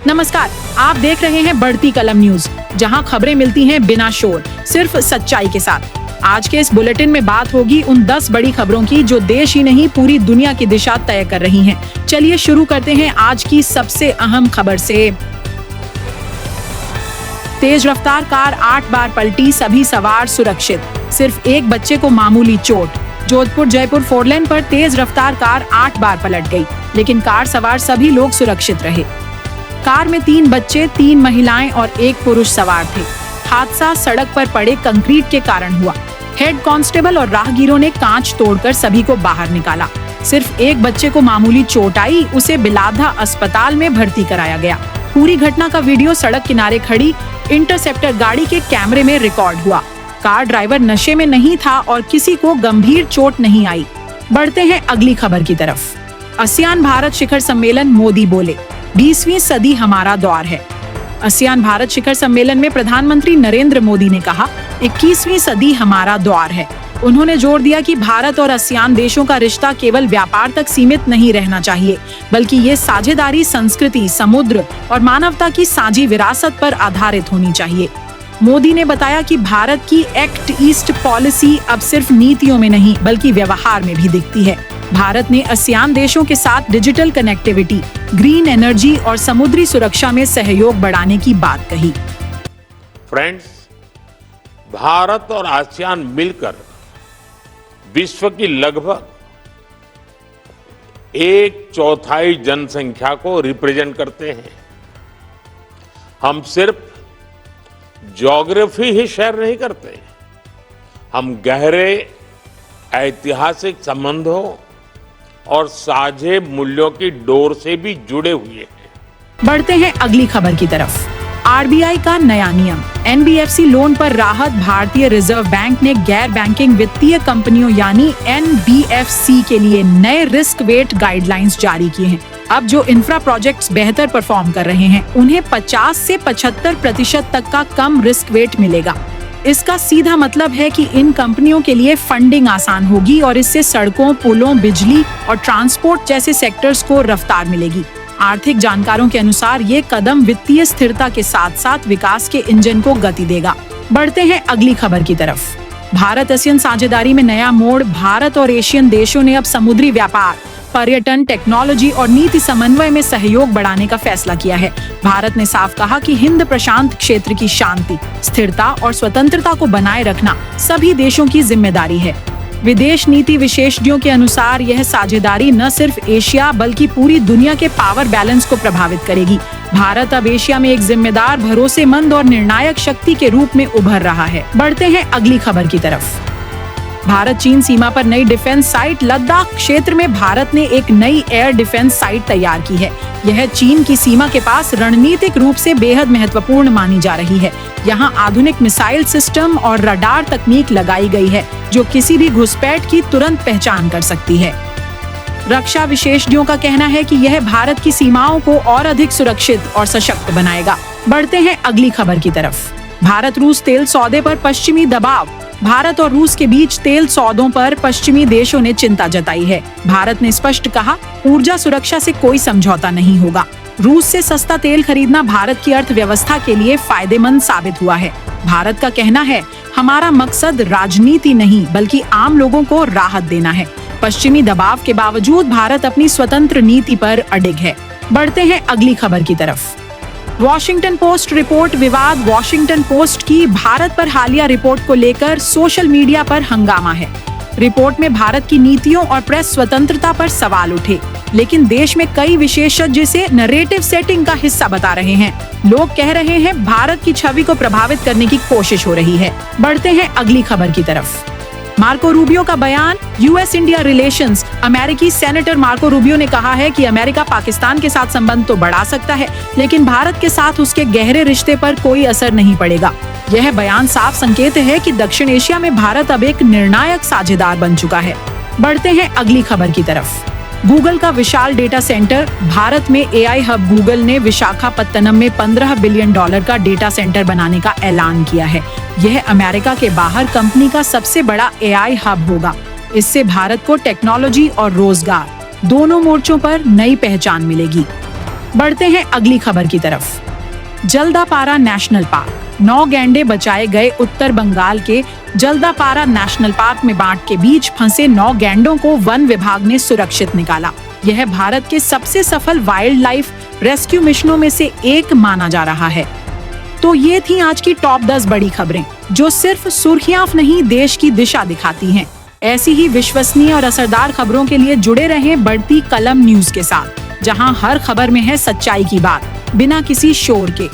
नमस्कार, आप देख रहे हैं बढ़ती कलम न्यूज, जहां खबरें मिलती हैं बिना शोर, सिर्फ सच्चाई के साथ। आज के इस बुलेटिन में बात होगी उन 10 बड़ी खबरों की जो देश ही नहीं पूरी दुनिया की दिशा तय कर रही हैं। चलिए शुरू करते हैं आज की सबसे अहम खबर से। तेज रफ्तार कार 8 बार पलटी, सभी सवार सुरक्षित, सिर्फ एक बच्चे को मामूली चोट। जोधपुर जयपुर 4 लेन पर तेज रफ्तार कार 8 बार पलट गई, लेकिन कार सवार सभी लोग सुरक्षित रहे। कार में 3 बच्चे, 3 महिलाएं और 1 पुरुष सवार थे। हादसा सड़क पर पड़े कंक्रीट के कारण हुआ। हेड कांस्टेबल और राहगीरों ने कांच तोड़कर सभी को बाहर निकाला। सिर्फ एक बच्चे को मामूली चोट आई, उसे बिलाधा अस्पताल में भर्ती कराया गया। पूरी घटना का वीडियो सड़क किनारे खड़ी इंटरसेप्टर गाड़ी के कैमरे में रिकॉर्ड हुआ। कार ड्राइवर नशे में नहीं था और किसी को गंभीर चोट नहीं आई। बढ़ते हैं अगली खबर की तरफ। आसियान भारत शिखर सम्मेलन, मोदी बोले 20वीं सदी हमारा दौर है। आसियान भारत शिखर सम्मेलन में प्रधानमंत्री नरेंद्र मोदी ने कहा 21वीं सदी हमारा दौर है। उन्होंने जोर दिया कि भारत और आसियान देशों का रिश्ता केवल व्यापार तक सीमित नहीं रहना चाहिए, बल्कि ये साझेदारी संस्कृति, समुद्र और मानवता की साझी विरासत पर आधारित होनी चाहिए। मोदी ने बताया कि भारत की एक्ट ईस्ट पॉलिसी अब सिर्फ नीतियों में नहीं बल्कि व्यवहार में भी दिखती है। भारत ने आसियान देशों के साथ डिजिटल कनेक्टिविटी, ग्रीन एनर्जी और समुद्री सुरक्षा में सहयोग बढ़ाने की बात कही। फ्रेंड्स, भारत और आसियान मिलकर विश्व की लगभग 1/4 जनसंख्या को रिप्रेजेंट करते हैं। हम सिर्फ ज्योग्राफी ही शेयर नहीं करते, हम गहरे ऐतिहासिक संबंधों और साझे मूल्यों की डोर से भी जुड़े हुए हैं। बढ़ते हैं अगली खबर की तरफ। आरबीआई का नया नियम, एनबीएफसी लोन पर राहत। भारतीय रिजर्व बैंक ने गैर बैंकिंग वित्तीय कंपनियों यानी एनबीएफसी के लिए नए रिस्क वेट गाइडलाइंस जारी किए हैं। अब जो इंफ्रा प्रोजेक्ट्स बेहतर परफॉर्म कर रहे हैं, उन्हें 50 से 75% तक का कम रिस्क वेट मिलेगा। इसका सीधा मतलब है कि इन कंपनियों के लिए फंडिंग आसान होगी और इससे सड़कों, पुलों, बिजली और ट्रांसपोर्ट जैसे सेक्टर्स को रफ्तार मिलेगी। आर्थिक जानकारों के अनुसार ये कदम वित्तीय स्थिरता के साथ साथ विकास के इंजन को गति देगा। बढ़ते हैं अगली खबर की तरफ। भारत आसियान साझेदारी में नया मोड़। भारत और एशियन देशों ने अब समुद्री व्यापार, पर्यटन, टेक्नोलॉजी और नीति समन्वय में सहयोग बढ़ाने का फैसला किया है। भारत ने साफ कहा कि हिंद प्रशांत क्षेत्र की शांति, स्थिरता और स्वतंत्रता को बनाए रखना सभी देशों की जिम्मेदारी है। विदेश नीति विशेषज्ञों के अनुसार यह साझेदारी न सिर्फ एशिया बल्कि पूरी दुनिया के पावर बैलेंस को प्रभावित करेगी। भारत अब एशिया में एक जिम्मेदार, भरोसेमंद और निर्णायक शक्ति के रूप में उभर रहा है। बढ़ते हैं अगली खबर की तरफ। भारत चीन सीमा पर नई डिफेंस साइट। लद्दाख क्षेत्र में भारत ने एक नई एयर डिफेंस साइट तैयार की है। यह चीन की सीमा के पास रणनीतिक रूप से बेहद महत्वपूर्ण मानी जा रही है। यहाँ आधुनिक मिसाइल सिस्टम और रडार तकनीक लगाई गई है जो किसी भी घुसपैठ की तुरंत पहचान कर सकती है। रक्षा विशेषज्ञों का कहना है कि यह भारत की सीमाओं को और अधिक सुरक्षित और सशक्त बनाएगा। बढ़ते हैं अगली खबर की तरफ। भारत रूस तेल सौदे पर पश्चिमी दबाव। भारत और रूस के बीच तेल सौदों पर पश्चिमी देशों ने चिंता जताई है। भारत ने स्पष्ट कहा, ऊर्जा सुरक्षा से कोई समझौता नहीं होगा। रूस से सस्ता तेल खरीदना भारत की अर्थव्यवस्था के लिए फायदेमंद साबित हुआ है। भारत का कहना है, हमारा मकसद राजनीति नहीं बल्कि आम लोगों को राहत देना है। पश्चिमी दबाव के बावजूद भारत अपनी स्वतंत्र नीति पर अडिग है। बढ़ते हैं अगली खबर की तरफ। वॉशिंगटन पोस्ट रिपोर्ट विवाद। वॉशिंगटन पोस्ट की भारत पर हालिया रिपोर्ट को लेकर सोशल मीडिया पर हंगामा है। रिपोर्ट में भारत की नीतियों और प्रेस स्वतंत्रता पर सवाल उठे, लेकिन देश में कई विशेषज्ञ इसे नैरेटिव सेटिंग का हिस्सा बता रहे हैं। लोग कह रहे हैं भारत की छवि को प्रभावित करने की कोशिश हो रही है। बढ़ते हैं अगली खबर की तरफ। मार्को रूबियो का बयान, यूएस इंडिया रिलेशंस। अमेरिकी सेनेटर मार्को रूबियो ने कहा है कि अमेरिका पाकिस्तान के साथ संबंध तो बढ़ा सकता है, लेकिन भारत के साथ उसके गहरे रिश्ते पर कोई असर नहीं पड़ेगा। यह बयान साफ संकेत है कि दक्षिण एशिया में भारत अब एक निर्णायक साझेदार बन चुका है। बढ़ते हैं अगली खबर की तरफ। गूगल का विशाल डेटा सेंटर। भारत में एआई हब गूगल ने विशाखापत्तनम में $15 बिलियन का डेटा सेंटर बनाने का ऐलान किया है। यह अमेरिका के बाहर कंपनी का सबसे बड़ा एआई हब होगा। इससे भारत को टेक्नोलॉजी और रोजगार दोनों मोर्चों पर नई पहचान मिलेगी। बढ़ते हैं अगली खबर की तरफ। जल्दापारा नेशनल पार्क, 9 गैंडे बचाए गए। उत्तर बंगाल के जल्दापारा नेशनल पार्क में बाढ़ के बीच फंसे 9 गैंडों को वन विभाग ने सुरक्षित निकाला। यह भारत के सबसे सफल वाइल्ड लाइफ रेस्क्यू मिशनों में से एक माना जा रहा है। तो ये थी आज की टॉप 10 बड़ी खबरें, जो सिर्फ सुर्खियां नहीं, देश की दिशा दिखाती हैं। ऐसी ही विश्वसनीय और असरदार खबरों के लिए जुड़े रहें बढ़ती कलम न्यूज के साथ, जहां हर खबर में है सच्चाई की बात, बिना किसी शोर के।